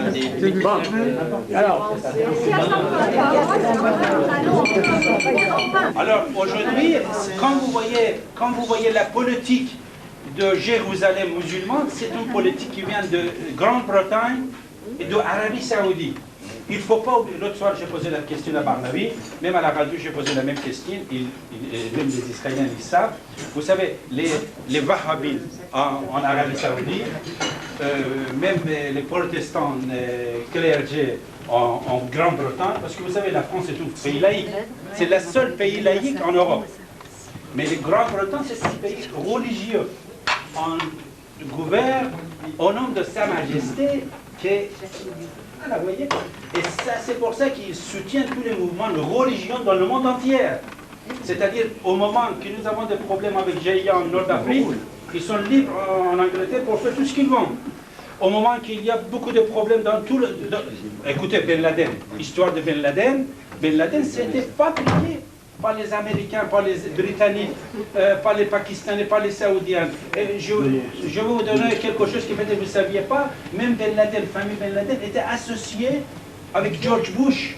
Bon, alors aujourd'hui, quand vous voyez la politique de Jérusalem musulmane, c'est une politique qui vient de Grande-Bretagne et de Arabie Saoudite. Il ne faut pas oublier, l'autre soir j'ai posé la question à Barnaby, même à la radio j'ai posé la même question, même les Israéliens ils savent. Vous savez, les Wahhabis en Arabie Saoudite, même les protestants clergés en Grande-Bretagne, parce que vous savez, la France est un pays laïque, c'est le seul pays laïque en Europe. Mais les Grande-Bretagne, c'est un pays religieux. On gouverne au nom de Sa Majesté qui est... Voilà, vous voyez. Et ça, c'est pour ça qu'ils soutiennent tous les mouvements de religion dans le monde entier. C'est-à-dire, au moment que nous avons des problèmes avec Jaïa en Nord-Afrique, ils sont libres en Angleterre pour faire tout ce qu'ils veulent. Au moment qu'il y a beaucoup de problèmes dans tout le... Écoutez, Ben Laden, l'histoire de Ben Laden, c'était fabriqué par les Américains, par les Britanniques, par les Pakistanais, par les Saoudiens. Et je vais vous donner quelque chose que peut-être vous ne saviez pas. Même Ben Laden, la famille Ben Laden était associée avec George Bush.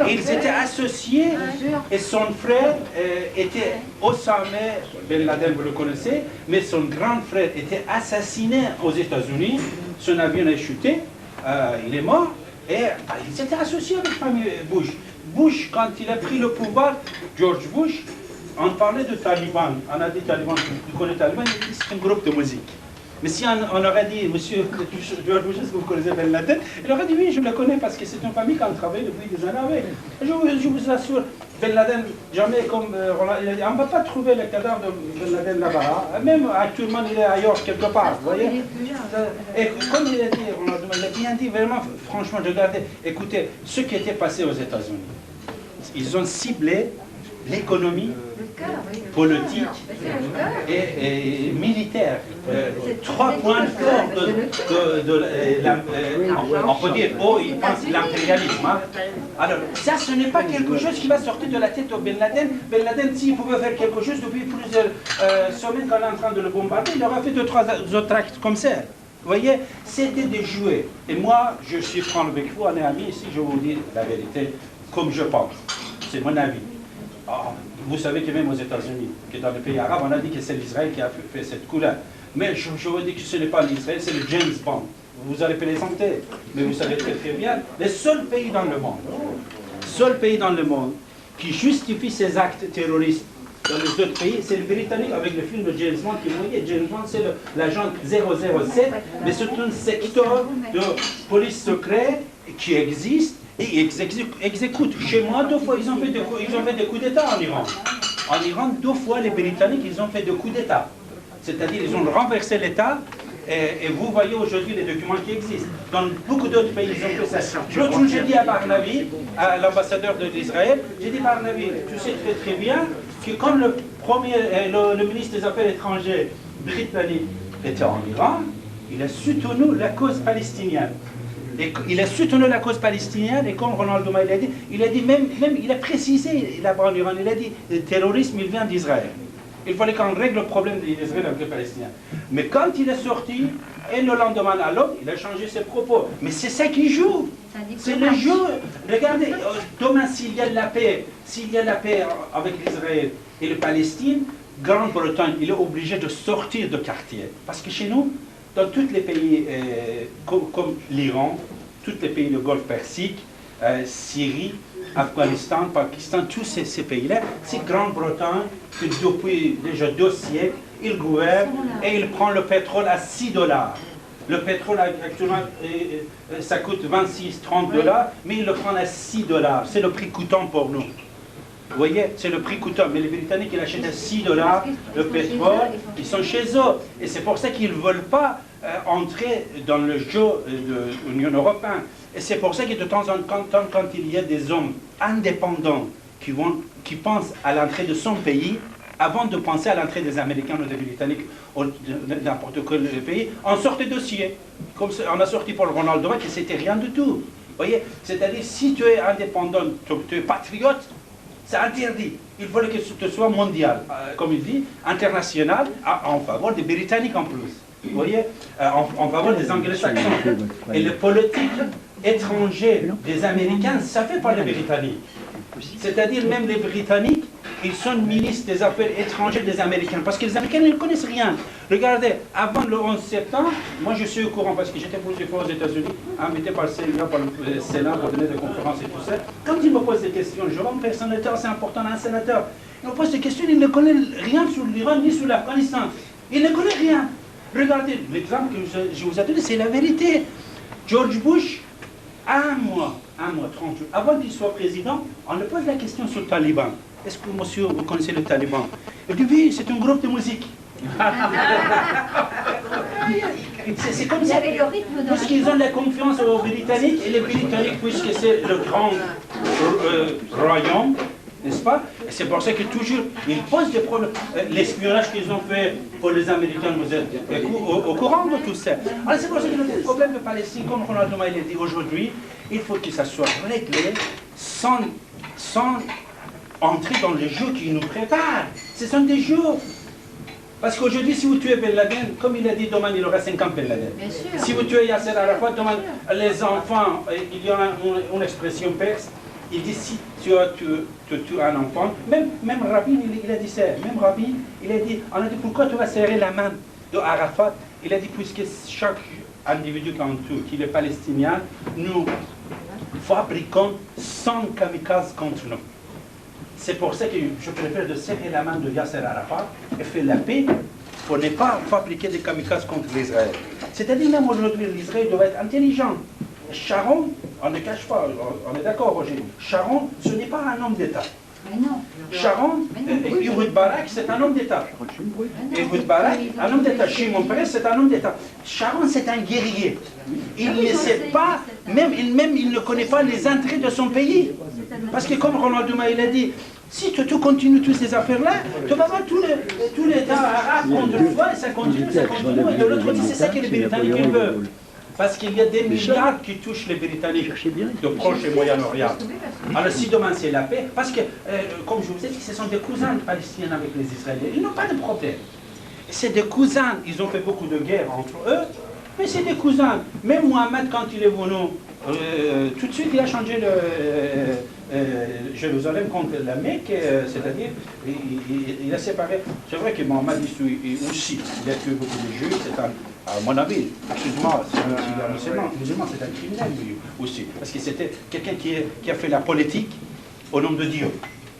Ils étaient associés et son frère était Osama Ben Laden, vous le connaissez, mais son grand frère était assassiné aux États-Unis. Son avion a chuté, il est mort et ils étaient associés avec la famille Bush. Bush, quand il a pris le pouvoir, George Bush, on parlait de Taliban. On a dit Taliban, tu connais Taliban, c'est un groupe de musique. Mais si on aurait dit, monsieur George Bush, est-ce que vous connaissez Ben Laden? Il aurait dit oui, je le connais parce que c'est une famille qu'on travaille depuis des années avec. Je vous assure, Ben Laden, jamais comme Roland, il a dit, on ne va pas trouver le cadavre de Ben Laden là-bas. Même actuellement, il est ailleurs, quelque part, vous voyez. Et comme il a dit, il a bien dit, vraiment, franchement, regardez, écoutez, ce qui était passé aux États-Unis, ils ont ciblé l'économie, politique et militaire. Trois points forts on peut dire, oh, ils pensent l'impérialisme. Hein. Alors, ça, ce n'est pas quelque chose qui va sortir de la tête de Ben Laden. Ben Laden, s'il pouvait faire quelque chose depuis plusieurs semaines qu'on est en train de le bombarder, il aurait fait 2-3 autres actes comme ça. Vous voyez, c'était des jouets. Et moi, je suis franc avec vous, on est amis ici, je vous dis la vérité, comme je pense. C'est mon avis. Oh, vous savez que même aux États-Unis, que dans les pays arabes, on a dit que c'est l'Israël qui a fait cette couleur. Mais je vous dis que ce n'est pas l'Israël, c'est le James Bond. Vous allez plaisanter, mais vous savez très très bien, le seul pays dans le monde qui justifie ces actes terroristes dans les autres pays, c'est le Britannique avec le film de James Bond qui voyait. James Bond, c'est l'agent 007, mais c'est un secteur de police secrète qui existe et exécute. Chez moi, 2 fois, ils ont fait des coups d'État en Iran. En Iran, 2 fois, les Britanniques, ils ont fait des coups d'État. C'est-à-dire, ils ont renversé l'État. Et vous voyez aujourd'hui les documents qui existent. Dans beaucoup d'autres pays, ils ont fait ça. L'autre jour, j'ai dit à Barnaby, à l'ambassadeur d'Israël, j'ai dit, Barnaby, tu sais très très bien que quand le ministre des Affaires étrangères britannique était en Iran, il a soutenu la cause palestinienne. Et il a soutenu la cause palestinienne, et comme Ronald Douma il a dit même il a précisé là-bas en Iran, il a dit, le terrorisme, il vient d'Israël. Il fallait qu'on règle le problème d'Israël avec les Palestiniens. Mais quand il est sorti, et le lendemain à l'aube, il a changé ses propos. Mais c'est ça qui joue. C'est le jeu. Regardez, demain, s'il y a la paix avec l'Israël et le Palestine, Grande-Bretagne, il est obligé de sortir de quartier. Parce que chez nous, dans tous les pays comme l'Iran, tous les pays du Golfe Persique, Syrie, Afghanistan, Pakistan, tous ces pays-là, c'est Grande-Bretagne qui depuis déjà 2 siècles, il gouverne et il prend le pétrole à 6 $. Le pétrole actuellement, ça coûte 26-30 $, mais il le prend à 6 $. C'est le prix coûtant pour nous. Vous voyez, c'est le prix coûtant. Mais les Britanniques, ils achètent à 6 $ le pétrole, ils sont chez eux. Et c'est pour ça qu'ils ne veulent pas entrer dans le jeu de l'Union européenne. Et c'est pour ça que de temps en temps, quand il y a des hommes indépendants qui pensent à l'entrée de son pays, avant de penser à l'entrée des Américains ou des Britanniques ou n'importe quel pays, on sort des dossiers. Comme on a sorti pour le Ronald Reagan, que c'était rien du tout. Vous voyez, c'est-à-dire, si tu es indépendant, tu es patriote, c'est interdit. Il fallait que ce soit mondial, comme il dit, international, en faveur des Britanniques en plus. Vous voyez, on va voir les anglo-saxons. Et les politiques étrangers des Américains, ça fait par les Britanniques. C'est-à-dire même les Britanniques, ils sont milices des affaires étrangères des Américains. Parce que les Américains ne connaissent rien. Regardez, avant le 11 septembre, moi je suis au courant parce que j'étais plusieurs fois aux États-Unis, invité par le Sénat pour donner des conférences et tout ça. Quand ils me posent des questions, je vois une personnalité assez importante, un sénateur, il me pose des questions, il ne connaît rien sur l'Iran ni sur l'Afghanistan. Il ne connaît rien. Regardez, l'exemple que je vous ai donné, c'est la vérité. George Bush, un mois, 30 jours, avant qu'il soit président, on lui pose la question sur le Taliban. Est-ce que, monsieur, vous connaissez le Taliban? Il dit, oui, c'est un groupe de musique. C'est comme ça. Puisqu'ils ont la confiance aux Britanniques, et les Britanniques, puisque c'est le grand royaume, n'est-ce pas? Et c'est pour ça que toujours, ils posent des problèmes. L'espionnage qu'ils ont fait pour les Américains, vous êtes au courant de tout ça. Alors c'est pour ça que le problème de Palestine, comme Ronald Douma l'a dit aujourd'hui, il faut que ça soit réglé sans entrer dans les jeux qui nous préparent. Ce sont des jeux. Parce qu'aujourd'hui, si vous tuez Ben Laden, comme il a dit, demain il aura 50 Ben Laden. Si vous tuez Yasser Arafat, demain les enfants, il y a une expression perse, il dit si tu tues un enfant, même Rabin, il a dit ça, même Rabin, il a dit, on a dit pourquoi tu vas serrer la main de Arafat? Il a dit puisque chaque individu qu'on tue, qu'il est palestinien, nous fabriquons 100 kamikazes contre nous. C'est pour ça que je préfère de serrer la main de Yasser Arafat et faire la paix pour ne pas fabriquer des kamikazes contre l'Israël. C'est-à-dire même aujourd'hui, l'Israël doit être intelligent. Sharon, on ne cache pas, on est d'accord, Roger. Sharon, ce n'est pas un homme d'État. Sharon, Ehud Barak, c'est un homme d'État. Ehud Barak, un homme d'État. Shimon Peres, c'est un homme d'État. Sharon, c'est un guerrier. Il ne sait pas, même il ne connaît pas les intérêts de son pays. Parce que comme Ronald Douma, il a dit, si tu continues toutes ces affaires-là, tu vas voir tous les États arabes contre toi, et ça continue, et de l'autre côté, c'est ça que les Britanniques veulent. Parce qu'il y a des milliards qui touchent les Britanniques de Proche et Moyen-Orient. Alors si demain c'est la paix, parce que, comme je vous ai dit, ce sont des cousins palestiniens avec les Israéliens. Ils n'ont pas de problème. C'est des cousins. Ils ont fait beaucoup de guerres entre eux, mais c'est des cousins. Même Mohamed, quand il est venu, tout de suite, il a changé Jérusalem contre la Mecque, c'est-à-dire, il a séparé. C'est vrai que Mohamed aussi, il a tué beaucoup de Juifs, c'est à mon avis, excuse-moi, c'est un musulman, c'est un criminel lui aussi. Parce que c'était quelqu'un qui a fait la politique au nom de Dieu.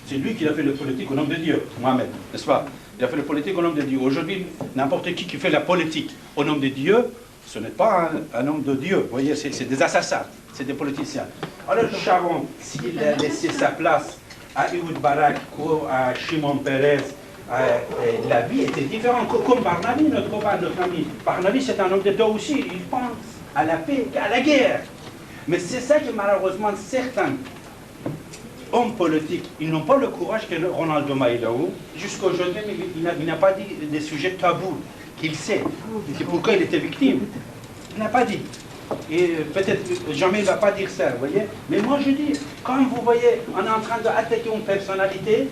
C'est lui qui a fait la politique au nom de Dieu, Mohamed, n'est-ce pas? Il a fait la politique au nom de Dieu. Aujourd'hui, n'importe qui fait la politique au nom de Dieu, ce n'est pas un homme de Dieu. Vous voyez, c'est des assassins, c'est des politiciens. Alors Sharon, s'il a laissé sa place à Ehud Barak ou à Shimon Peres, la vie était différente. Comme Barnaby, notre copain, notre ami. Barnaby, c'est un homme d'État aussi. Il pense à la paix qu'à la guerre. Mais c'est ça que malheureusement certains hommes politiques, ils n'ont pas le courage que Ronald Douma a eu. Jusqu'à aujourd'hui, il n'a pas dit des sujets tabous qu'il sait. C'est pourquoi il était victime. Il n'a pas dit. Et peut-être jamais il ne va pas dire ça, vous voyez. Mais moi je dis, quand vous voyez, on est en train d'attaquer une personnalité,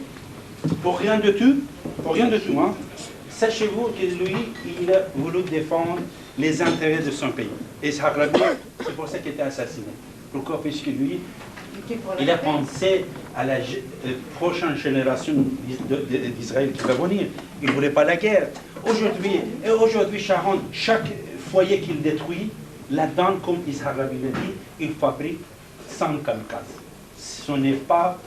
pour rien de tout, hein, sachez-vous que lui, il a voulu défendre les intérêts de son pays. Et Yitzhak Rabin, c'est pour ça qu'il a été assassiné. Pourquoi? Puisque lui, il a pensé à la prochaine génération d'Israël qui va venir. Il ne voulait pas la guerre. Aujourd'hui, Sharon, chaque foyer qu'il détruit, là-dedans, comme Yitzhak Rabin l'a dit, il fabrique 100 kamikazes. Ce n'est pas...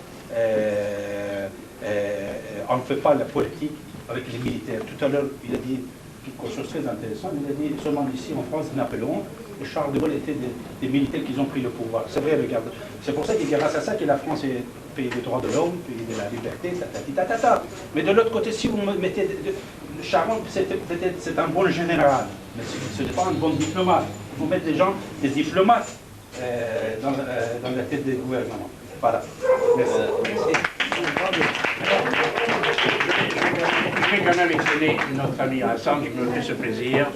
on ne fait pas la politique avec les militaires. Tout à l'heure, il a dit quelque chose de très intéressant. Il a dit seulement ici en France, Napoléon et Charles de Gaulle étaient des militaires qui ont pris le pouvoir. C'est vrai, regarde. C'est pour ça qu'il y a grâce à ça que la France est pays des droits de l'homme, pays de la liberté, ta. Mais de l'autre côté, si vous mettez... Sharon, c'est un bon général, mais ce n'est pas un bon diplomate. Il faut mettre des diplomates dans la tête des gouvernements. Voilà. Merci. Je vais quand même exprimer notre ami Hassan qui me fait ce plaisir,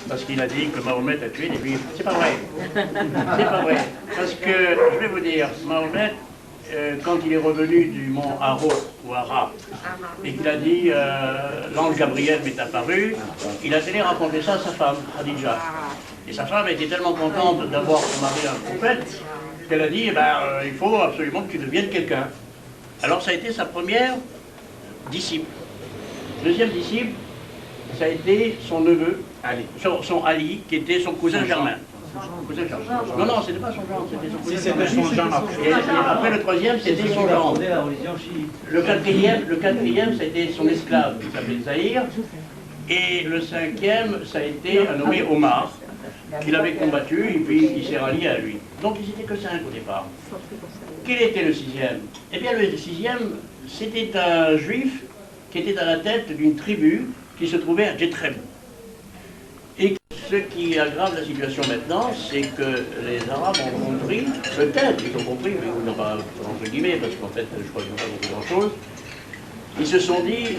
parce qu'il a dit que Mahomet a tué des juifs. C'est pas vrai. C'est pas vrai. Parce que, je vais vous dire, Mahomet quand il est revenu du mont Haro, ou Hara, et qu'il a dit l'ange Gabriel m'est apparu, il a tenu raconter ça à sa femme, Khadija. Et sa femme était tellement contente d'avoir son mari un prophète qu'elle a dit eh ben, il faut absolument que tu deviennes quelqu'un. Alors ça a été sa première disciple. Deuxième disciple, ça a été son neveu, Ali. Son Ali, qui était son cousin germain. Non, non, c'était pas son genre, c'était son cousin. Si c'était son genre. Et après le troisième, c'était son genre. Le quatrième, ça a été son esclave, qui s'appelait Zahir. Et le cinquième, ça a été un nommé Omar, qu'il avait combattu et puis il s'est rallié à lui. Donc ils n'étaient que 5 au départ. Quel était le sixième? Eh bien le sixième, c'était un juif qui était à la tête d'une tribu qui se trouvait à Djethrem. Et ce qui aggrave la situation maintenant, c'est que les Arabes ont compris, peut-être ils ont compris, mais ils n'ont pas entre guillemets, parce qu'en fait je crois qu'ils n'ont pas compris grand-chose, ils se sont dit,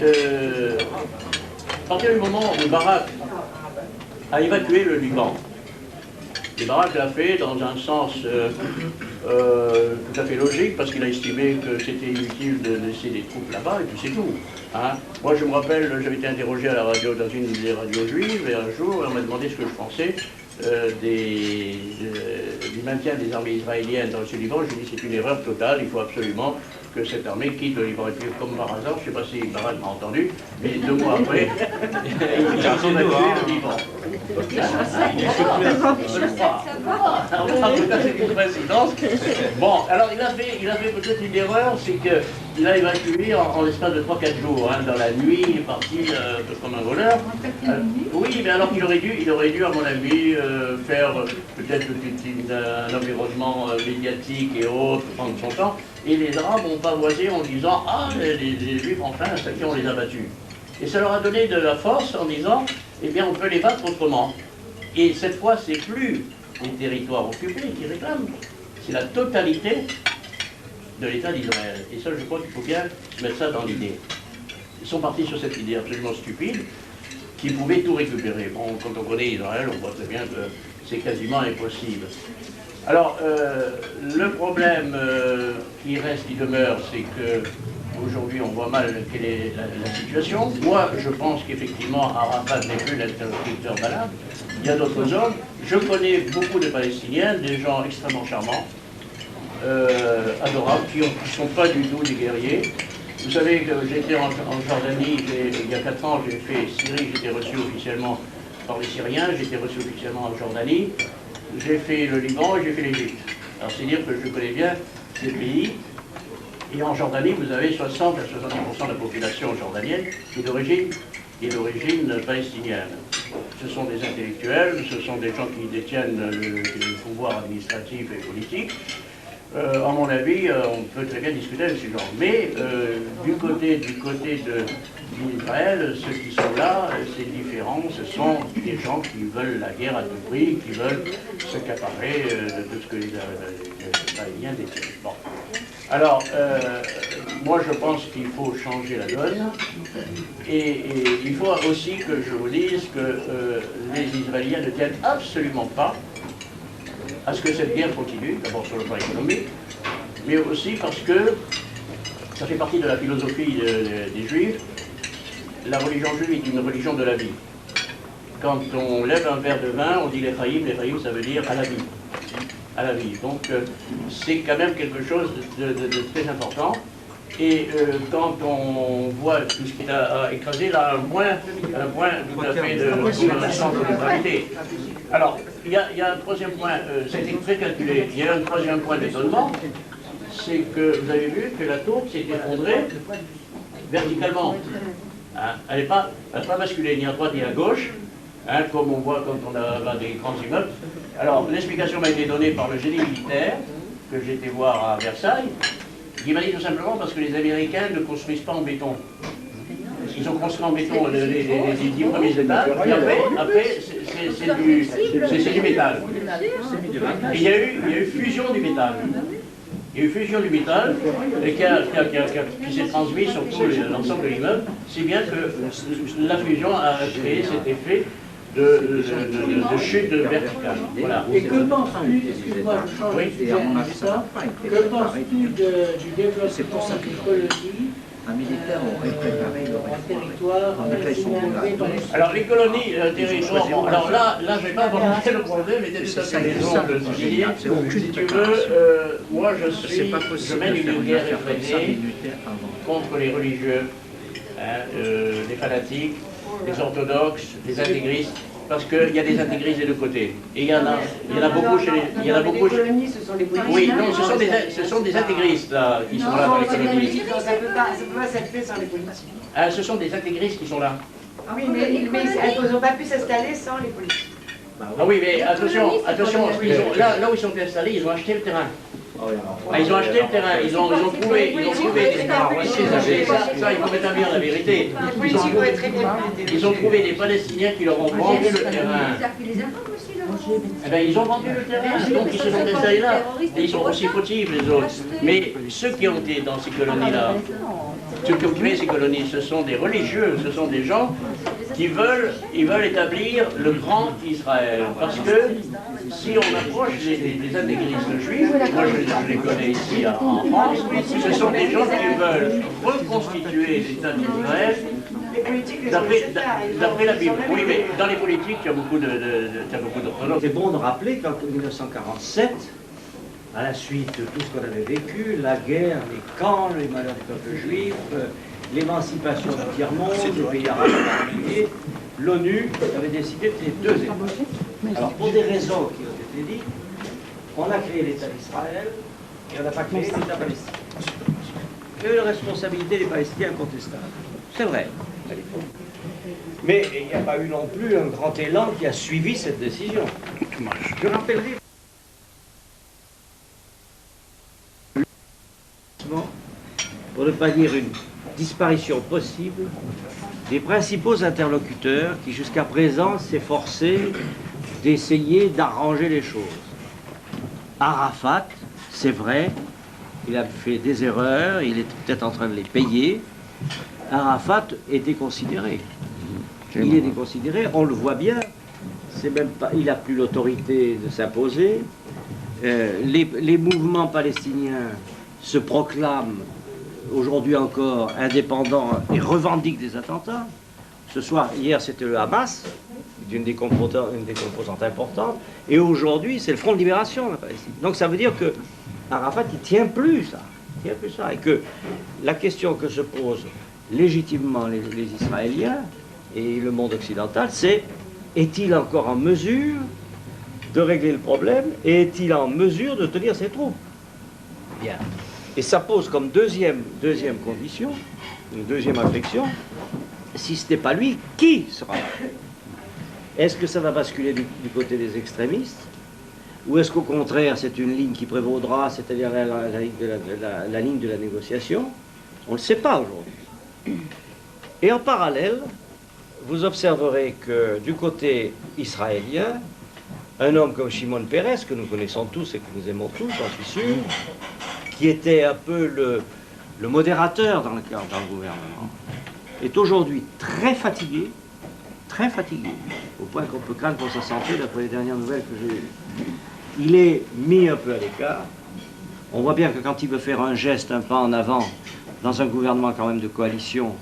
à partir du moment où Barak a évacué le Liban, et Barak l'a fait dans un sens tout à fait logique, parce qu'il a estimé que c'était inutile de laisser des troupes là-bas, et puis c'est tout. Hein. Moi je me rappelle, j'avais été interrogé à la radio, dans une des radios juives, et un jour on m'a demandé ce que je pensais du maintien des armées israéliennes dans le sud Liban. Je lui ai dit c'est une erreur totale, il faut absolument que cette armée quitte le Liban. Et puis comme par hasard, je ne sais pas si Barak m'a entendu, mais 2 mois après, il a évacué le Liban. C'est une coïncidence. Bon, alors il a fait peut-être une erreur, c'est qu'il a évacué en l'espace de 3-4 jours. Hein, dans la nuit, il est parti comme un voleur. Oui, mais alors qu'il aurait dû, à mon avis, faire peut-être un environnement médiatique et autres, prendre son temps. Et les Arabes ont pavoisé en disant « Ah, les Juifs, enfin, ça y est, on les a battus ». Et ça leur a donné de la force en disant « Eh bien, on peut les battre autrement ». Et cette fois, c'est plus les territoires occupés qui réclament, c'est la totalité de l'État d'Israël. Et ça, je crois qu'il faut bien mettre ça dans l'idée. Ils sont partis sur cette idée absolument stupide qu'ils pouvaient tout récupérer. Bon, quand on connaît Israël, on voit très bien que c'est quasiment impossible. Alors, le problème qui reste, qui demeure, c'est que aujourd'hui on voit mal quelle est la situation. Moi, je pense qu'effectivement, Arafat n'est plus l'interlocuteur valable. Il y a d'autres hommes. Je connais beaucoup de Palestiniens, des gens extrêmement charmants, adorables, qui ne sont pas du tout des guerriers. Vous savez que j'étais en Jordanie, il y a 4 ans, j'ai fait Syrie, j'étais reçu officiellement par les Syriens, j'étais reçu officiellement en Jordanie. J'ai fait le Liban et j'ai fait l'Égypte. Alors c'est dire que je connais bien ces pays. Et en Jordanie, vous avez 60 à 70% de la population jordanienne qui est d'origine palestinienne. Ce sont des intellectuels, ce sont des gens qui détiennent le pouvoir administratif et politique. À mon avis, on peut très bien discuter avec ces gens. Mais du côté d'Israël, ceux qui sont là, c'est différent. Ce sont des gens qui veulent la guerre à tout prix, qui veulent s'accaparer de ce que les Israéliens détiennent. Bon. Alors, moi je pense qu'il faut changer la donne. Et il faut aussi que je vous dise que les Israéliens ne tiennent absolument pas à ce que cette guerre continue, d'abord sur le plan économique, mais aussi parce que ça fait partie de la philosophie des Juifs. La religion juive est une religion de la vie. Quand on lève un verre de vin, on dit l'Ephraïm, ça veut dire à la vie. À la vie. Donc c'est quand même quelque chose de très important. Et quand on voit tout ce qui a écrasé, là, un point tout à fait de sens de neutralité. Alors, il y a un troisième point, ça a été très calculé, il y a un troisième point d'étonnement, c'est que vous avez vu que la tour s'est effondrée verticalement. Hein, elle n'a pas basculé ni à droite ni à gauche, hein, comme on voit quand on a des grands immeubles. Alors, l'explication m'a été donnée par le génie militaire, que j'ai été voir à Versailles, qui m'a dit tout simplement parce que les Américains ne construisent pas en béton. Ils ont construit en béton les 10 premiers étages, et après c'est du métal. Et il y a eu fusion du métal. Il y a eu fusion du métal qui s'est transmise sur tout l'ensemble de l'immeuble, si bien que la fusion a créé cet effet de chute verticale. Voilà. Et que penses-tu, excuse-moi, je change de sujet un instant, que penses-tu du développement d'une colonie Un militaire aurait préparé le en territoire palestinien dans les... Alors les colonies, territoires, bon, alors là je vais pas aborder le problème, mais t'as tout à fait raison de le souligner. Si tu veux, moi je mène une guerre effrénée contre les religieux, les fanatiques, les orthodoxes, les intégristes, parce qu'il y a des intégristes des deux côtés. Et il y en a beaucoup chez les... Il y en a beaucoup chez... colonies, ce sont les politiciens. Oui, non, ce sont des intégristes là, qui sont là dans les colonies. Ça ne peut pas s'appeler sans les politiciens. Ce sont des intégristes qui sont là. Ah oui, mais ils n'ont pas pu s'installer sans les politiciens. Ah oui, mais attention, là où ils sont installés, ils ont acheté le terrain. Ils ont acheté le terrain, ils ont trouvé des... Ça, il faut établir la vérité. Ils ont trouvé des Palestiniens qui leur ont vendu le terrain. Eh bien, ils ont vendu le terrain, donc ils se sont installés là. Et ils sont aussi fautifs, les autres. Mais ceux qui ont été dans ces colonies-là, ceux qui ont créé ces colonies, ce sont des religieux, ce sont des gens qui veulent établir le grand Israël. Parce que si on approche les intégristes juifs, moi je les connais ici en France, ce sont des gens qui veulent reconstituer l'État d'Israël d'après la Bible. Oui, mais dans les politiques, il y a beaucoup d'orthodoxes. C'est bon de rappeler qu'en 1947, à la suite de tout ce qu'on avait vécu, la guerre, les camps, les malheurs du peuple juif, l'émancipation du tiers-monde, des pays arabes en particulier, l'ONU avait décidé de ces deux États. Alors pour des raisons qui ont été dites, on a créé l'État d'Israël et on n'a pas créé l'État palestinien. C'est la responsabilité des Palestiniens incontestable. C'est vrai, à l'époque. Mais il n'y a pas eu non plus un grand élan qui a suivi cette décision. Je rappellerai pour ne pas dire une disparition possible des principaux interlocuteurs qui jusqu'à présent s'efforçaient d'essayer d'arranger les choses. Arafat, c'est vrai, il a fait des erreurs, il est peut-être en train de les payer. Arafat était considéré. Il est déconsidéré, on le voit bien. C'est même pas, il n'a plus l'autorité de s'imposer. Les mouvements palestiniens se proclament aujourd'hui encore indépendants et revendiquent des attentats. Ce soir, hier, c'était le Hamas, une des composantes importantes, et aujourd'hui, c'est le Front de Libération, la Palestine. Donc ça veut dire que Arafat, il tient plus ça, et que la question que se posent légitimement les Israéliens et le monde occidental, c'est est-il encore en mesure de régler le problème et est-il en mesure de tenir ses troupes? Bien. Et ça pose comme deuxième condition, une deuxième réflexion, si ce n'est pas lui, qui sera là? Est-ce que ça va basculer du côté des extrémistes? Ou est-ce qu'au contraire, c'est une ligne qui prévaudra, c'est-à-dire la ligne de la négociation? On ne le sait pas aujourd'hui. Et en parallèle, vous observerez que du côté israélien, un homme comme Shimon Peres, que nous connaissons tous et que nous aimons tous, j'en suis sûr, qui était un peu le modérateur dans le gouvernement, est aujourd'hui très fatigué, au point qu'on peut craindre pour sa santé, d'après les dernières nouvelles que j'ai eues. Il est mis un peu à l'écart. On voit bien que quand il veut faire un geste, un pas en avant, dans un gouvernement quand même de coalition,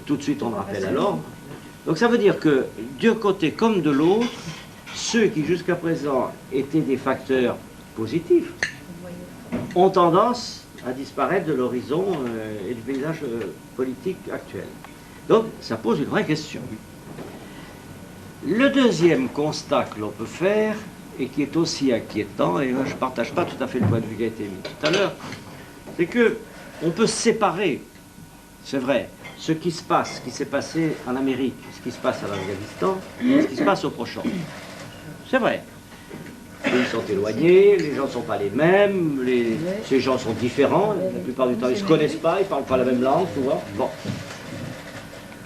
tout de suite on le rappelle à l'ordre. Donc ça veut dire que, d'un côté comme de l'autre, ceux qui jusqu'à présent étaient des facteurs positifs ont tendance à disparaître de l'horizon et du paysage politique actuel. Donc ça pose une vraie question. Le deuxième constat que l'on peut faire, et qui est aussi inquiétant, et je ne partage pas tout à fait le point de vue qui a été mis tout à l'heure, c'est que on peut séparer, c'est vrai, ce qui se passe, ce qui s'est passé en Amérique, ce qui se passe en Afghanistan, et ce qui se passe au Proche-Orient. C'est vrai. Les pays sont éloignés, les gens ne sont pas les mêmes, ces gens sont différents, la plupart du temps ils ne se connaissent pas, ils ne parlent pas la même langue, souvent. Bon.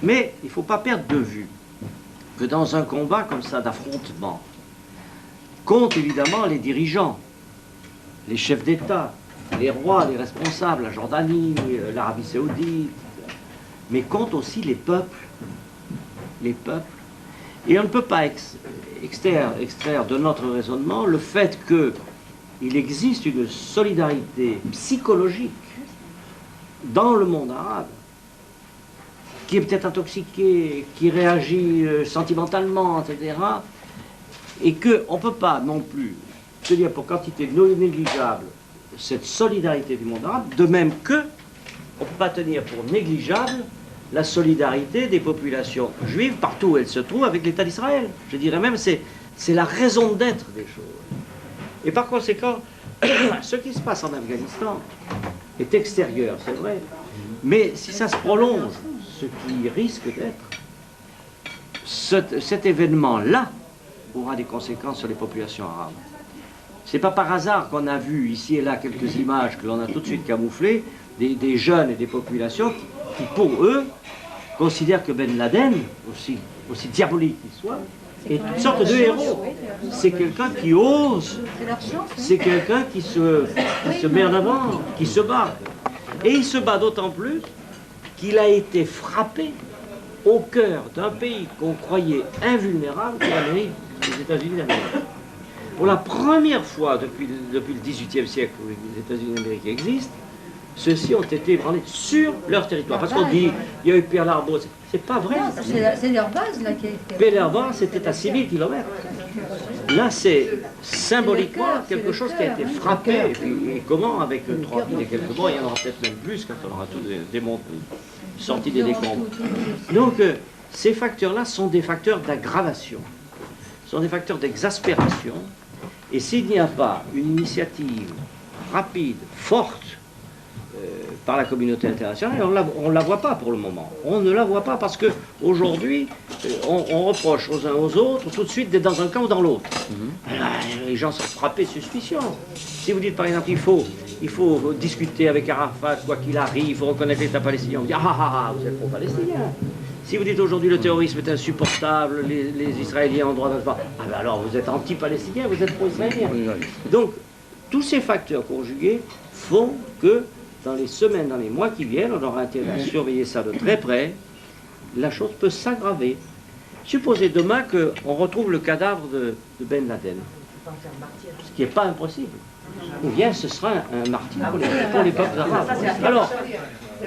Mais il ne faut pas perdre de vue que dans un combat comme ça d'affrontement, comptent évidemment les dirigeants, les chefs d'État, les rois, les responsables, la Jordanie, l'Arabie Saoudite, mais comptent aussi les peuples. Les peuples. Et on ne peut pas extraire de notre raisonnement le fait qu'il existe une solidarité psychologique dans le monde arabe, qui est peut-être intoxiqué, qui réagit sentimentalement, etc. Et qu'on ne peut pas non plus tenir pour quantité non négligeable cette solidarité du monde arabe, de même que on ne peut pas tenir pour négligeable la solidarité des populations juives partout où elles se trouvent avec l'État d'Israël. Je dirais même c'est la raison d'être des choses. Et par conséquent, ce qui se passe en Afghanistan est extérieur, c'est vrai, mais si ça se prolonge, ce qui risque d'être, cet événement-là aura des conséquences sur les populations arabes. C'est pas par hasard qu'on a vu ici et là quelques images que l'on a tout de suite camouflées, des jeunes et des populations qui pour eux, considèrent que Ben Laden, aussi diabolique qu'il soit, est une sorte de héros. C'est quelqu'un qui ose, c'est quelqu'un qui se met en avant, qui se bat. Et il se bat d'autant plus qu'il a été frappé au cœur d'un pays qu'on croyait invulnérable, c'est l'Amérique, les États-Unis d'Amérique. Pour la première fois depuis le XVIIIe siècle où les États-Unis d'Amérique existent, ceux-ci ont été ébranlés sur leur territoire. Parce qu'on dit, il y a eu Pearl Harbor, c'est pas vrai. C'est leur base là qui a été... Pearl Harbor, c'était à 6000 km. Là, c'est symboliquement quelque chose qui a été frappé. Et comment, avec 3000 et quelques morts, il y en aura peut-être même plus quand on aura tout sorti des décombres. Donc, ces facteurs-là sont des facteurs d'aggravation, sont des facteurs d'exaspération. Et s'il n'y a pas une initiative rapide, forte, par la communauté internationale, on ne la voit pas pour le moment. On ne la voit pas parce qu'aujourd'hui, on reproche aux uns aux autres tout de suite d'être dans un camp ou dans l'autre. Les gens sont frappés de suspicion. Si vous dites par exemple il faut discuter avec Arafat, quoi qu'il arrive, il faut reconnaître l'État palestinien, on dit vous êtes pro-palestinien. Si vous dites aujourd'hui le terrorisme est insupportable, les Israéliens ont droit de se battre, alors vous êtes anti-palestinien, vous êtes pro-israélien. Donc, tous ces facteurs conjugués font que dans les semaines, dans les mois qui viennent, on aura intérêt à surveiller ça de très près, la chose peut s'aggraver. Supposez demain qu'on retrouve le cadavre de Ben Laden, ce qui n'est pas impossible. Ou bien ce sera un martyr pour les peuples arabes. Alors,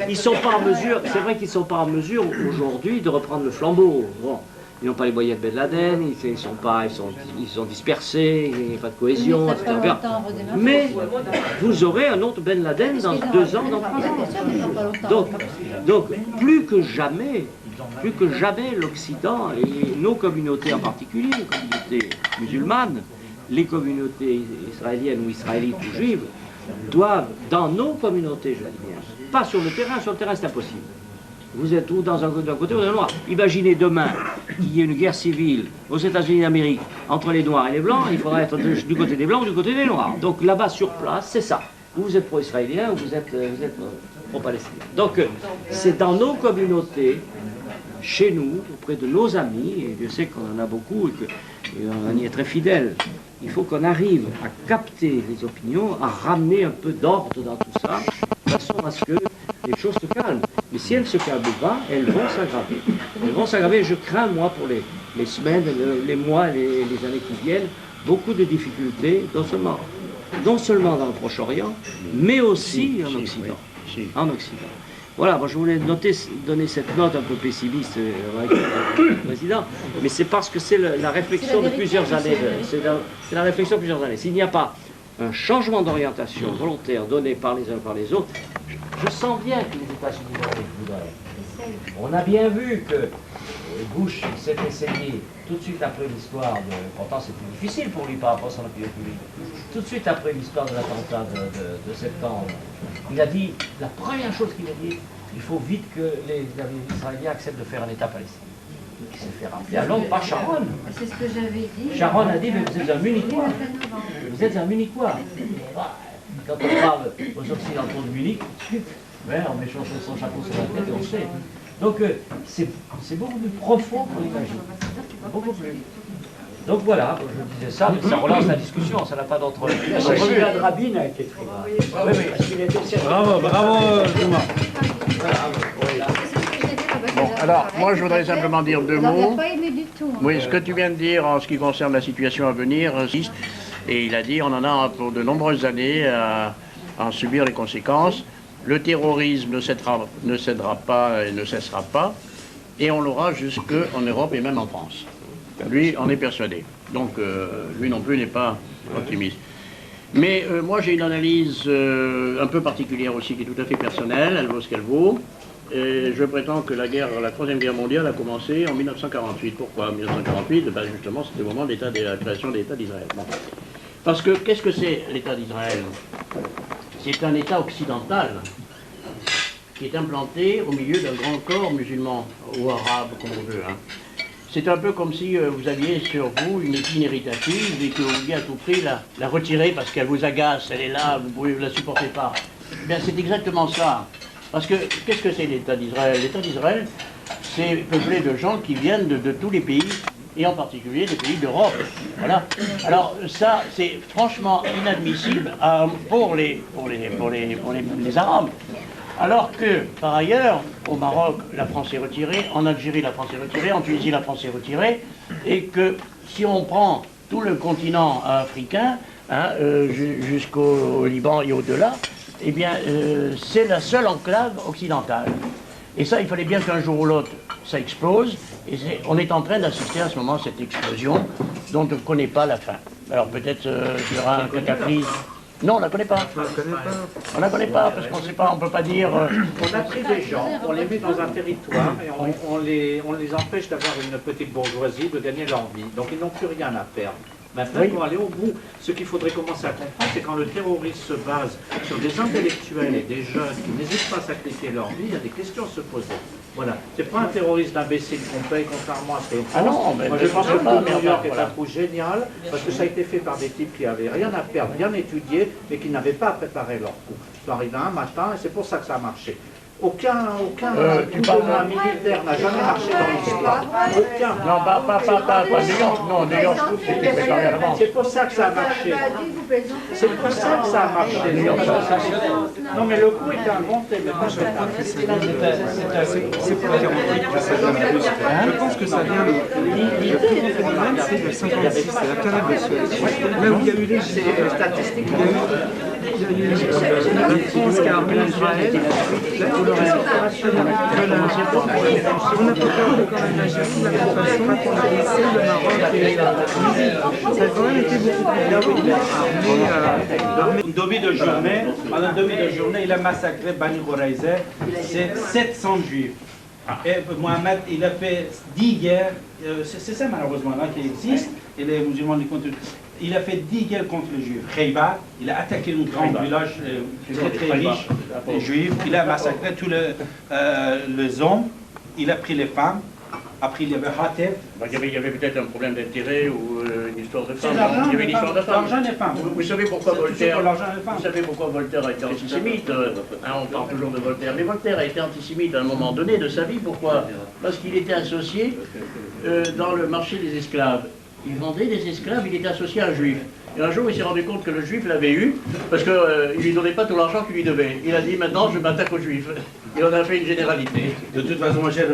ils sont pas en mesure, c'est vrai qu'ils ne sont pas en mesure aujourd'hui de reprendre le flambeau. Bon, ils n'ont pas les moyens de Ben Laden, ils sont dispersés, il n'y a pas de cohésion, etc. Mais vous aurez un autre Ben Laden dans 2 ans, dans 3 ans. Donc plus que jamais, l'Occident et nos communautés en particulier, les communautés musulmanes, les communautés israéliennes ou israélites ou juives, doivent, dans nos communautés, je dis bien, pas sur le terrain c'est impossible. Vous êtes d'un côté ou de l'autre. Imaginez demain qu'il y ait une guerre civile aux États-Unis d'Amérique entre les Noirs et les Blancs, il faudra être du côté des Blancs ou du côté des Noirs. Donc là-bas, sur place, c'est ça. Vous êtes pro-israélien ou vous êtes pro-palestinien. Donc c'est dans nos communautés, chez nous, auprès de nos amis, et je sais qu'on en a beaucoup et on y est très fidèles, il faut qu'on arrive à capter les opinions, à ramener un peu d'ordre dans tout ça, de façon à ce que les choses se calment. Mais si elles ne se calment pas, elles vont s'aggraver. Elles vont s'aggraver, je crains, moi, pour les semaines, les mois, les années qui viennent, beaucoup de difficultés, non seulement dans le Proche-Orient, mais aussi en Occident. En Occident. Voilà, moi je voulais donner cette note un peu pessimiste avec le président, mais c'est parce que c'est la réflexion de plusieurs années. C'est la réflexion de plusieurs années. S'il n'y a pas un changement d'orientation volontaire donné par les uns par les autres, je sens bien que les États-Unis voudraient. On a bien vu que Bush s'est essayé tout de suite après l'histoire pourtant c'était difficile pour lui par rapport à son opinion publique, tout de suite après l'histoire de l'attentat de septembre, il a dit, la première chose qu'il a dit, il faut vite que les Israéliens acceptent de faire un État palestinien. Il s'est fait rappeler à Londres par Sharon. C'est ce que j'avais dit. Sharon a dit, mais vous êtes un Munichois. Vous êtes un Munichois. Quand on parle aux Occidentaux de Munich, on met son chapeau sur la tête et on sait. Donc c'est beaucoup plus profond qu'on l'imagine. Beaucoup plus. Donc voilà, je disais ça, mais ça relance la discussion, ça n'a pas d'autre... Celui-là de Rabin a été très grave. Oui. Bravo, Thomas. C'est ce que j'ai dit, Alors, moi, je voudrais simplement dire deux mots. On pas aimé du tout. Hein. Oui, ce que tu viens de dire en ce qui concerne la situation à venir, et il a dit, on en a pour de nombreuses années à en subir les conséquences. Le terrorisme ne cédera pas et ne cessera pas, et on l'aura jusque en Europe et même en France. Lui, on est persuadé. Donc, lui non plus n'est pas optimiste. Mais moi, j'ai une analyse un peu particulière aussi, qui est tout à fait personnelle, elle vaut ce qu'elle vaut. Et je prétends que la Troisième Guerre mondiale a commencé en 1948. Pourquoi 1948 ben justement, c'était au moment de la création de l'État d'Israël. Bon. Parce que, qu'est-ce que c'est l'État d'Israël? C'est un État occidental qui est implanté au milieu d'un grand corps musulman, ou arabe, comme on veut. Hein. C'est un peu comme si vous aviez sur vous une épine irritative et que vous vouliez à tout prix la retirer parce qu'elle vous agace, elle est là, vous ne la supportez pas. Eh bien, c'est exactement ça. Parce que, qu'est-ce que c'est l'État d'Israël? L'État d'Israël, c'est peuplé de gens qui viennent de tous les pays, et en particulier des pays d'Europe. Voilà. Alors, ça, c'est franchement inadmissible pour les Arabes. Alors que, par ailleurs, au Maroc, la France est retirée, en Algérie, la France est retirée, en Tunisie, la France est retirée, et que si on prend tout le continent africain, hein, jusqu'au Liban et au-delà, eh bien, c'est la seule enclave occidentale. Et ça, il fallait bien qu'un jour ou l'autre, ça explose, et on est en train d'assister à ce moment à cette explosion dont on ne connaît pas la fin. Alors peut-être qu'il y aura un cataclysme. Non, on ne la connaît pas. On ne la connaît pas, parce qu'on ne sait pas, on ne peut pas dire... On a pris des gens, on les met dans un territoire et on les empêche d'avoir une petite bourgeoisie, de gagner leur vie. Donc ils n'ont plus rien à perdre. Maintenant, pour aller au bout, ce qu'il faudrait commencer à comprendre, c'est quand le terrorisme se base sur des intellectuels et des jeunes qui n'hésitent pas à sacrifier leur vie, il y a des questions à se poser. Voilà. C'est pas un terroriste d'imbécile qu'on paye, contrairement à ce que l'on pense. Ah non, mais moi je pense que le New York est un coup génial, parce que ça a été fait par des types qui n'avaient rien à perdre, bien étudiés, mais qui n'avaient pas préparé leur coup. Ils sont arrivés un matin et c'est pour ça que ça a marché. Aucun gouvernement militaire n'a jamais marché dans l'histoire. Aucun. Non, pas New York. Non, New York, c'était préparé à l'avance. C'est pour ça que ça a marché. C'est pour ça que ça a marché. Non, mais le coup était inventé. C'est pour dire je pense que ça vient. Le plus grand phénomène, c'est le 56, c'est la canal de Suez. Là où il y a eu les statistiques, il y a eu la France qui a armé Israël. On a préparé quand même l'Algérie de la même façon qu'on a laissé le Maroc et la Tunisie. Ça a quand même été beaucoup plus armé. Une demi-de-journée, il a massacré Bani Quraïza, c'est 700 juifs. Et Mohamed, il a fait 10 guerres, c'est ça malheureusement là qui existe, et les musulmans les contre. Il a fait 10 guerres contre les juifs. Khaybar, il a attaqué un grand village très riche, les juifs, il a massacré tous les hommes, il a pris les femmes. Après, il y avait Hatef. Il y avait peut-être un problème d'intérêt ou une histoire de femmes. Il y avait une histoire de femmes. L'argent des femmes. Vous savez pourquoi Voltaire a été antisémite. On parle toujours de Voltaire. Mais Voltaire a été antisémite à un moment donné de sa vie. Pourquoi? Parce qu'il était associé dans le marché des esclaves. Il vendait des esclaves, il était associé à un juif. Et un jour, il s'est rendu compte que le juif l'avait eu, parce qu'il ne lui donnait pas tout l'argent qu'il lui devait. Il a dit, maintenant, je m'attaque aux juifs. Et on a fait une généralité. De toute façon, Roger,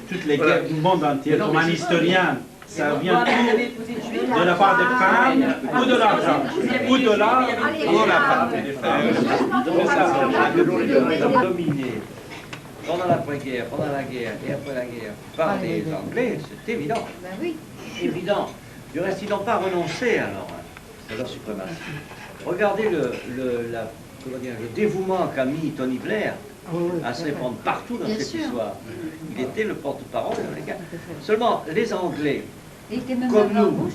toutes les guerres du monde entier, comme un historien, ça vient de la part des femmes ou de l'argent. Ou de l'art ou la femme. Dominé pendant l'après-guerre, pendant la guerre et après la guerre par les Anglais, c'est évident. Ben oui. Évident. Du reste, ils n'ont pas renoncé alors à leur suprématie. Regardez le dévouement qu'a mis Tony Blair à se répandre partout dans cette histoire. Il était le porte-parole américain. Seulement, les Anglais, comme nous,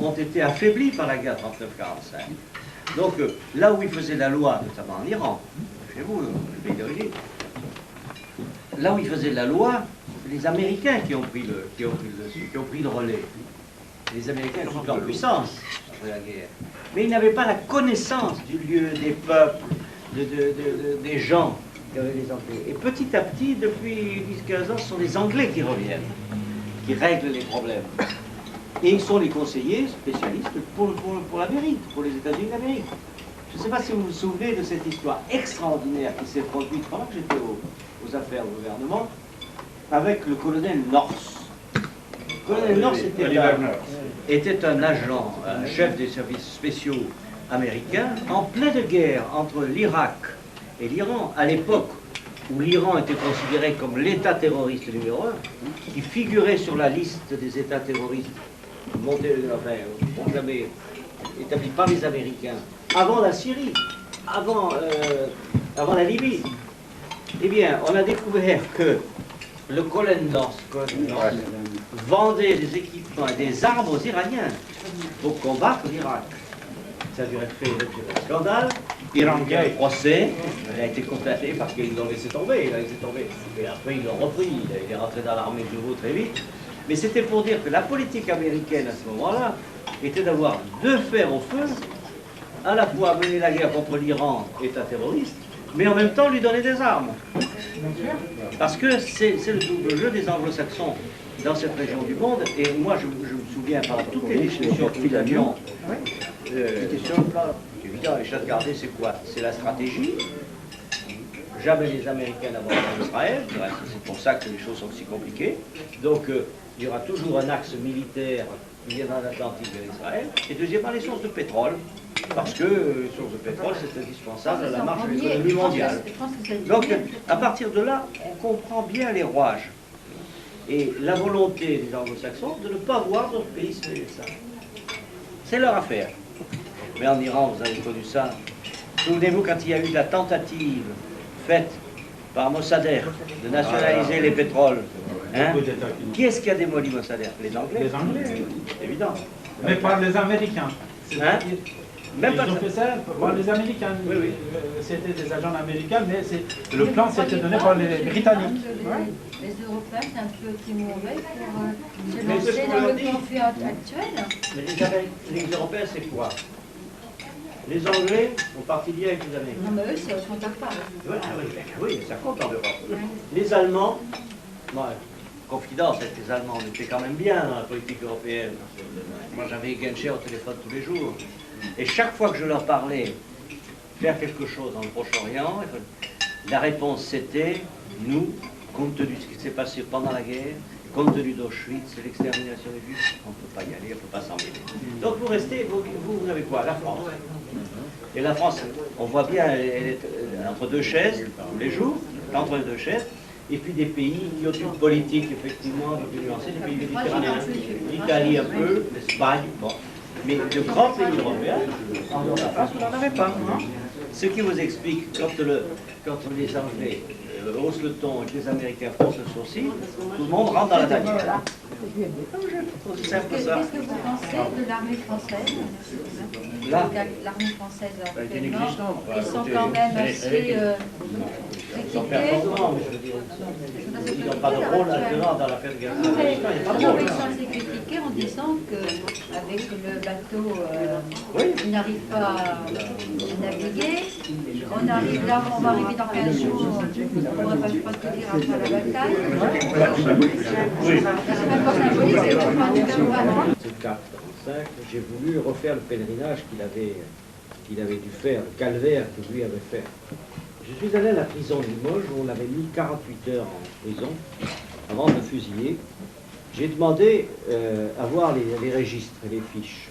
ont été affaiblis par la guerre 39-45. Donc, là où ils faisaient la loi, notamment en Iran, chez vous, le pays d'origine, là où ils faisaient la loi, c'est les Américains qui ont pris le relais. Les Américains sont en puissance après la guerre. Mais ils n'avaient pas la connaissance du lieu, des peuples, des gens qu'avaient les Anglais. Et petit à petit, depuis 10-15 ans, ce sont les Anglais qui reviennent, qui règlent les problèmes. Et ils sont les conseillers spécialistes pour l'Amérique, pour les États-Unis d'Amérique. Je ne sais pas si vous vous souvenez de cette histoire extraordinaire qui s'est produite pendant que j'étais aux affaires au gouvernement. avec le colonel North. Le colonel North était un agent, un chef des services spéciaux américains, en pleine guerre entre l'Irak et l'Iran, à l'époque où l'Iran était considéré comme l'État terroriste numéro 1, qui figurait sur la liste des États terroristes proclamés, établis par les Américains, avant la Syrie, avant la Libye. Eh bien, on a découvert que le colonel North vendait des équipements et des armes aux Iraniens pour combattre l'Irak. Ça a duré fait l'objet d'un scandale. Iranien procès, il a été condamné parce qu'ils l'ont laissé tomber, Et après, ils l'ont repris, il est rentré dans l'armée de nouveau très vite. Mais c'était pour dire que la politique américaine à ce moment-là était d'avoir deux fers au feu, à la fois mener la guerre contre l'Iran, État terroriste, mais en même temps lui donner des armes. Parce que c'est le double jeu des anglo-saxons dans cette région du monde. Et moi, je me souviens par toutes les discussions que nous avions, évidemment, les chats de garder, c'est quoi? C'est la stratégie. Jamais les Américains n'abandonnent Israël. C'est pour ça que les choses sont si compliquées. Donc, il y aura toujours un axe militaire qui vient dans l'Atlantique vers Israël. Et deuxièmement, les sources de pétrole. Parce que les sources de pétrole, c'est indispensable à la marche de l'économie mondiale. Donc, à partir de là, on comprend bien les rouages et la volonté des anglo-saxons de ne pas voir d'autres pays se mêler de ça. C'est leur affaire. Mais en Iran, vous avez connu ça. Souvenez-vous quand il y a eu la tentative faite par Mossadegh de nationaliser les pétroles. Hein? Qui est-ce qui a démoli Mossadegh? Les Anglais. Les Anglais, Évident. mais par les Américains. Hein? Même Ils pas ont fait ça par les Américains. Oui, oui. C'était des agents américains, mais le plan s'était donné par les Britanniques. Les Européens, c'est un peu timorés pour se Mais c'est ce lancer qu'on dans leur le dit. conflit actuel. Mais les Européens, c'est quoi? Les Anglais ont parti bien avec les Américains. Non, mais eux, c'est au compte à part. Oui, ça compte en Europe. Les Allemands, confidence avec les Allemands, on était quand même bien dans la politique européenne. Moi, j'avais Genscher au téléphone tous les jours. Et chaque fois que je leur parlais faire quelque chose dans le Proche-Orient, la réponse c'était, nous, compte tenu de ce qui s'est passé pendant la guerre, compte tenu d'Auschwitz, l'extermination des Juifs, on ne peut pas y aller, on ne peut pas s'en mêler. Donc vous restez, vous avez quoi? La France. Et la France, on voit bien, elle est entre deux chaises, tous les jours, entre les deux chaises, et puis des pays qui ont une politique, effectivement, un peu plus nuancée, des pays méditerranéens. L'Italie un peu, l'Espagne, bon. Mais de grands pays européens, en France, vous n'en avez pas. Hein? Ce qui vous explique, quand les Anglais haussent le ton et que les Américains froncent le sourcil, tout le monde rentre dans la tanière. C'est un peu ça. Qu'est-ce que vous pensez de l'armée française? Là, L'armée française est actuellement, inexistante. ils sont quand même assez ils sont équipés. performants, mais je veux dire, ils n'ont pas de rôle maintenant dans l'affaire de guerre. Il n'y a pas de Non, rôle. mais ils sont assez critiqués en disant qu'avec le bateau, Oui. ils n'arrivent pas à naviguer. On arrive là, on va arriver dans 15 jours, on ne pourra pas, je pense, te dire après la bataille. C'est même pas symbolique, c'est pour pas nous faire voir. C'est 45, j'ai voulu refaire le pèlerinage qu'il avait dû faire, le calvaire que lui avait fait. Je suis allé à la prison de Limoges où on avait mis 48 heures en prison avant de le fusiller. J'ai demandé à voir les registres et les fiches.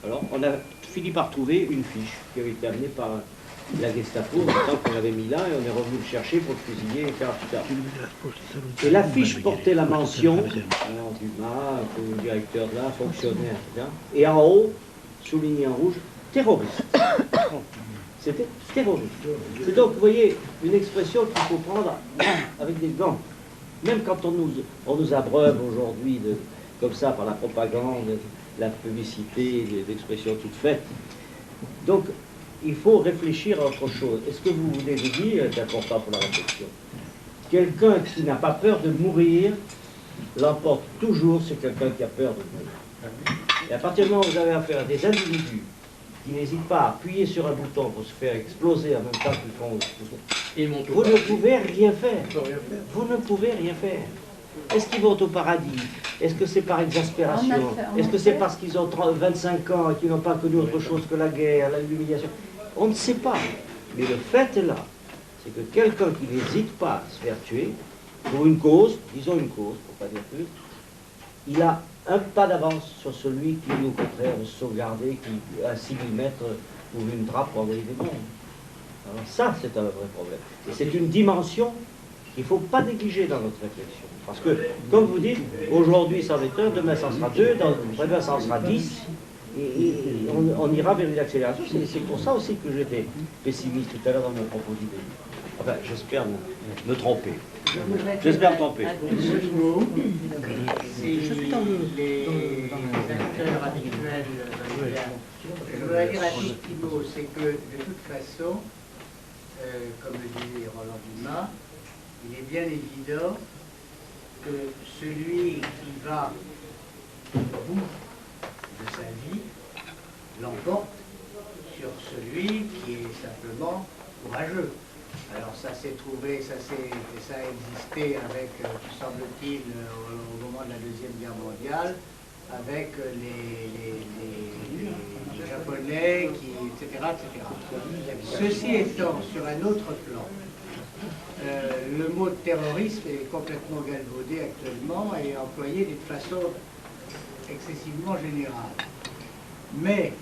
Alors on a fini par trouver une fiche qui avait été amenée par la Gestapo, en même temps qu'on l'avait mis là, et on est revenu le chercher pour le fusiller 48 heures. Et la fiche portait la mention Dumas, le directeur de là, fonctionnaire, etc. Et en haut, souligné en rouge, terroriste. C'était terroriste. C'est donc, vous voyez, une expression qu'il faut prendre avec des gants. Même quand on nous abreuve aujourd'hui comme ça par la propagande, la publicité, d'expressions toutes faites. Donc, il faut réfléchir à autre chose. Et ce que vous venez de dire est important pour la réflexion. Quelqu'un qui n'a pas peur de mourir l'emporte toujours sur quelqu'un qui a peur de mourir. Et à partir du moment où vous avez affaire à des individus qui n'hésitent pas à appuyer sur un bouton pour se faire exploser en même temps qu'ils font... Vous ne pouvez rien faire. Vous ne pouvez rien faire. Est-ce qu'ils vont au paradis? Est-ce que c'est par exaspération? Est-ce que c'est parce qu'ils ont 25 ans et qu'ils n'ont pas connu autre chose que la guerre, l'humiliation? On ne sait pas. Mais le fait est là. C'est que quelqu'un qui n'hésite pas à se faire tuer pour une cause, disons une cause, pour pas dire plus, il a un pas d'avance sur celui qui, au contraire, veut sauvegarder, qui à 6000 mètres ouvre une trappe pour envoyer des bombes. Alors ça, c'est un vrai problème. Et c'est une dimension qu'il ne faut pas négliger dans notre réflexion. Parce que, comme vous dites, aujourd'hui, ça en est un, demain, ça en sera 2, demain, ça en sera 10, et on ira vers une accélération. C'est pour ça aussi que j'étais pessimiste tout à l'heure dans mon propos d'idée. Enfin, j'espère me tromper. J'espère me tromper. Si les acteurs habituels, je voudrais dire à petit mot, c'est que de toute façon, comme le disait Roland Dumas, il est bien évident que celui qui va au bout de sa vie l'emporte sur celui qui est simplement courageux. Alors ça s'est trouvé, ça a existé avec, semble-t-il, au moment de la Deuxième Guerre mondiale, avec les Japonais, etc., etc. Ceci étant, sur un autre plan, le mot terrorisme est complètement galvaudé actuellement et employé d'une façon excessivement générale. Mais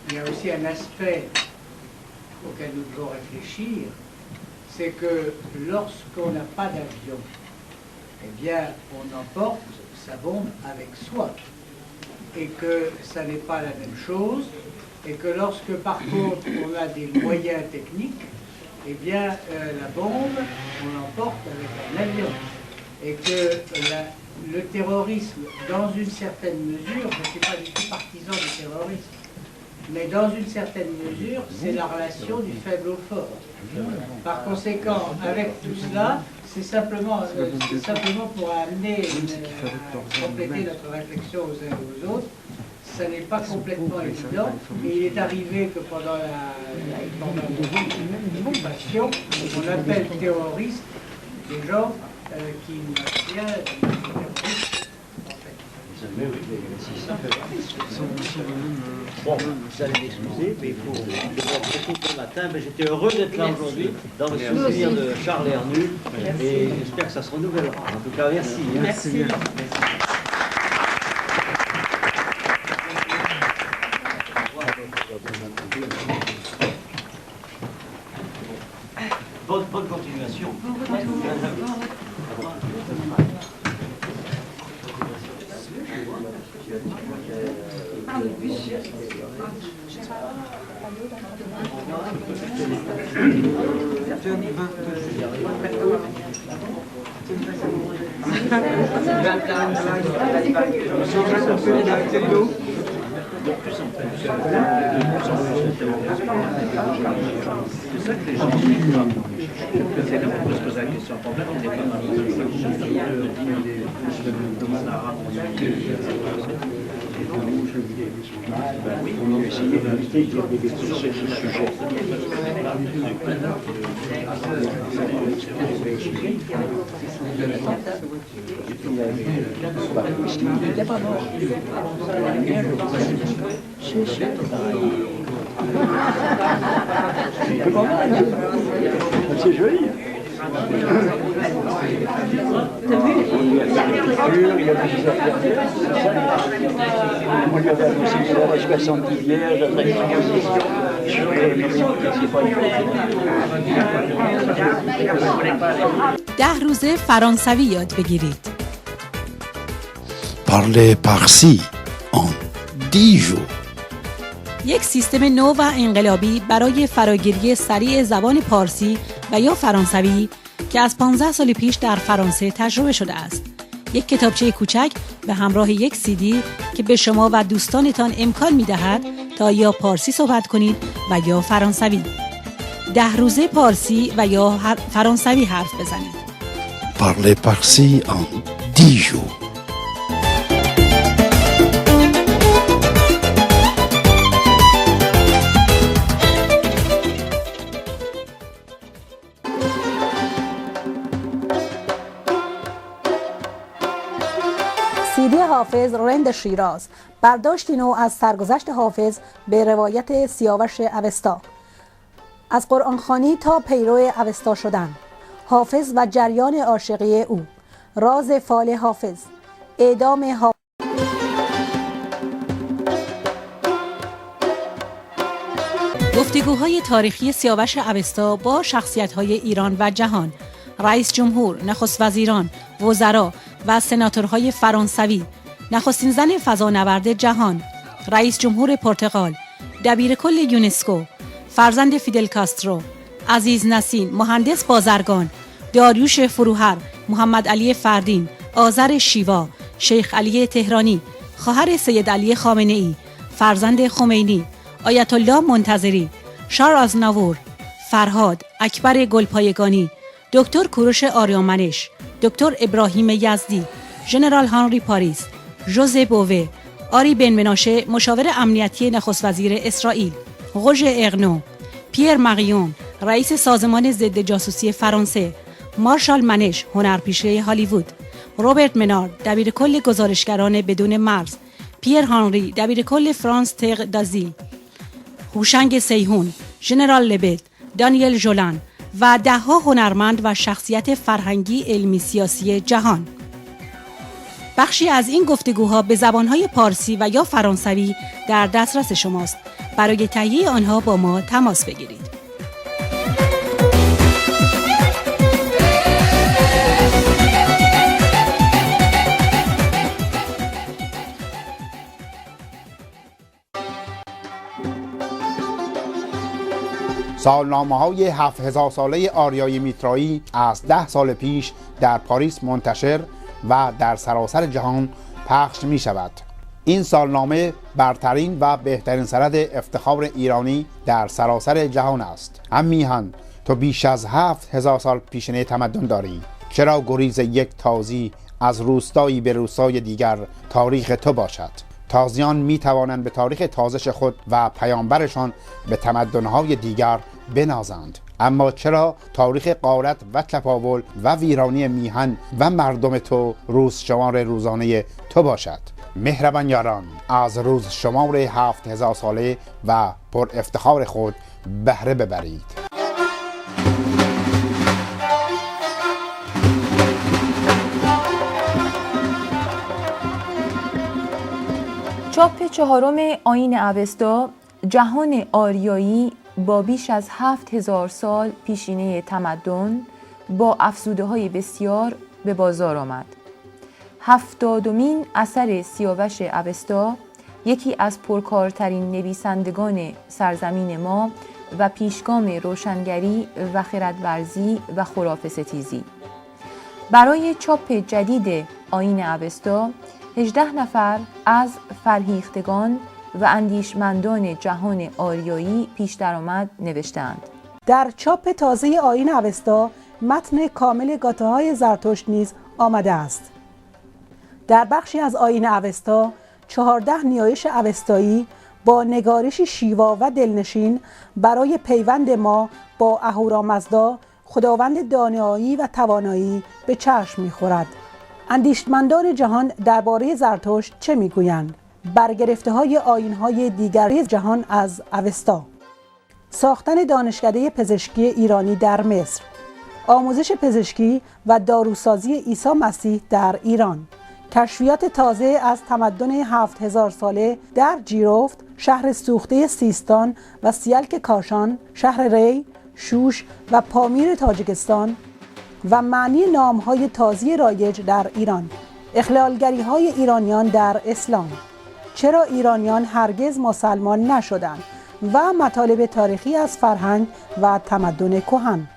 il y a aussi un aspect auquel nous devons réfléchir, c'est que lorsqu'on n'a pas d'avion, eh bien, on emporte sa bombe avec soi. Et que ça n'est pas la même chose, et que lorsque, par contre, on a des moyens techniques, eh bien, la bombe, on l'emporte avec un avion. Et que le terrorisme, dans une certaine mesure, je ne suis pas du tout partisan du terrorisme, mais dans une certaine mesure, c'est la relation du faible au fort. Par conséquent, avec tout cela, c'est simplement pour amener, compléter notre réflexion aux uns et aux autres. Ça n'est pas complètement évident, mais il est arrivé que pendant l'occupation, on appelle terroristes des gens qui n'ont rien de terroristes. Bon, vous allez m'excuser, mais il faut beaucoup le matin. Mais j'étais heureux d'être là aujourd'hui, dans le souvenir de Charles Hernu, et j'espère que ça se renouvellera. En tout cas, merci. Merci. Bonne continuation. C'est ça que les gens c'est là qu'on peut se poser la question. Le problème, il n'est pas dans le monde arabe. Oui, on a essayé d'inviter des sur ce sujet. Il n'est pas mort. C'est pas mal, hein? C'est joli. T'as vu? Il y a des affaires. On lui avait annoncé la 70 vierges, la sacrification. ده روزه فرانسوی یاد بگیرید. Parlez parsi en 10 jours. یک سیستم نو و انقلابی برای فراگیری سریع زبان پارسی و یا فرانسوی که از 15 سال پیش در فرانسه تجربه شده است. یک کتابچه کوچک به همراه یک CD که به شما و دوستانتان امکان می‌دهد تا یا پارسی صحبت کنید و یا فرانسوی. 10 روزه پارسی و یا فرانسوی حرف بزنید. Parlez parsi en 10 jours. CD حافظ رند شیراز، برداشتی نو از سرگذشت حافظ به روایت سیاوش اوستا، از قرآن خوانی تا پیرو اوستا شدن، حافظ و جریان عاشقی او، راز فال حافظ، اعدام حافظ. گفتگوهای تاریخی سیاوش اوستا با شخصیت‌های ایران و جهان، رئیس جمهور، نخست وزیران، وزرا و سناتورهای فرانسوی، نخستین زن فضانورد جهان، رئیس جمهور پرتغال، دبیرکل یونسکو، فرزند فیدل کاسترو، عزیز نسیم، مهندس بازرگان، داریوش فروهر، محمد علی فردین، آذر شیوا، شیخ علی تهرانی، خواهر سید علی خامنه‌ای، فرزند خمینی، آیت الله منتظری، شار آزناور، فرهاد، اکبر گلپایگانی، دکتر کوروش آریامنش، دکتر ابراهیم یزدی، ژنرال هانری پاریس، ژوزه بووه، آری بن مناشه مشاور امنیتی نخست وزیر اسرائیل، روژ اغنو، پیر مقیون، رئیس سازمان ضد جاسوسی فرانسه، مارشال منش، هنرپیشه هالیوود، روبرت منارد، دبیرکل گزارشگران بدون مرز، پیر هانری، دبیرکل فرانس تق دازیل، هوشنگ سیهون، ژنرال لبد، دانیل ژولان و ده‌ها هنرمند و شخصیت فرهنگی، علمی، سیاسی جهان. بخشی از این گفتگوها به زبانهای پارسی و یا فرانسوی در دسترس شماست. برای تهیه آنها با ما تماس بگیرید. سالنامه‌های 7000 ساله آریای میترایی از 10 سال پیش در پاریس منتشر و در سراسر جهان پخش می شود. این سالنامه برترین و بهترین سند افتخار ایرانی در سراسر جهان است. هم میهن، تو بیش از 7000 سال پیشینه تمدن داری. چرا گریز یک تازی از روستایی به روستای دیگر تاریخ تو باشد؟ تازیان می توانند به تاریخ تازش خود و پیامبرشان به تمدن‌های دیگر بنازند. اما چرا تاریخ غارت و تپاول و ویرانی میهن و مردم تو روز شمار روزانه تو باشد؟ مهربان یاران، از روز شمار 7000 ساله و پر افتخار خود بهره ببرید. چاپ چهارم آیین اوستا، جهان آریایی با بیش از 7000 سال پیشینه تمدن با افزوده‌های بسیار به بازار آمد. 70مین اثر سیاوش اوستا، یکی از پرکارترین نویسندگان سرزمین ما و پیشگام روشنگری و خردورزی و خرافه ستیزی. برای چاپ جدید آیین اوستا 18 نفر از فرهیختگان و اندیشمندان جهان آریایی پیش درآمد نوشتند. در چاپ تازه آیین اوستا متن کامل گاته‌های زرتشت نیز آمده است. در بخشی از آیین اوستا 14 نیایش اوستایی با نگارش شیوا و دلنشین برای پیوند ما با اهورامزدا، خداوند دانایی و توانایی به چشم می‌خورد. اندیشمندان جهان درباره زرتشت چه میگویند؟ برگرفته های آیین های دیگر جهان از اوستا. ساختن دانشکده پزشکی ایرانی در مصر. آموزش پزشکی و داروسازی عیسی مسیح در ایران. کشفیات تازه از تمدن 7000 ساله در جیرفت، شهر سوخته سیستان و سیلک کاشان، شهر ری، شوش و پامیر تاجیکستان و معنی نام‌های تازی رایج در ایران. اخلالگری‌های ایرانیان در اسلام. چرا ایرانیان هرگز مسلمان نشدند و مطالب تاریخی از فرهنگ و تمدن کهن.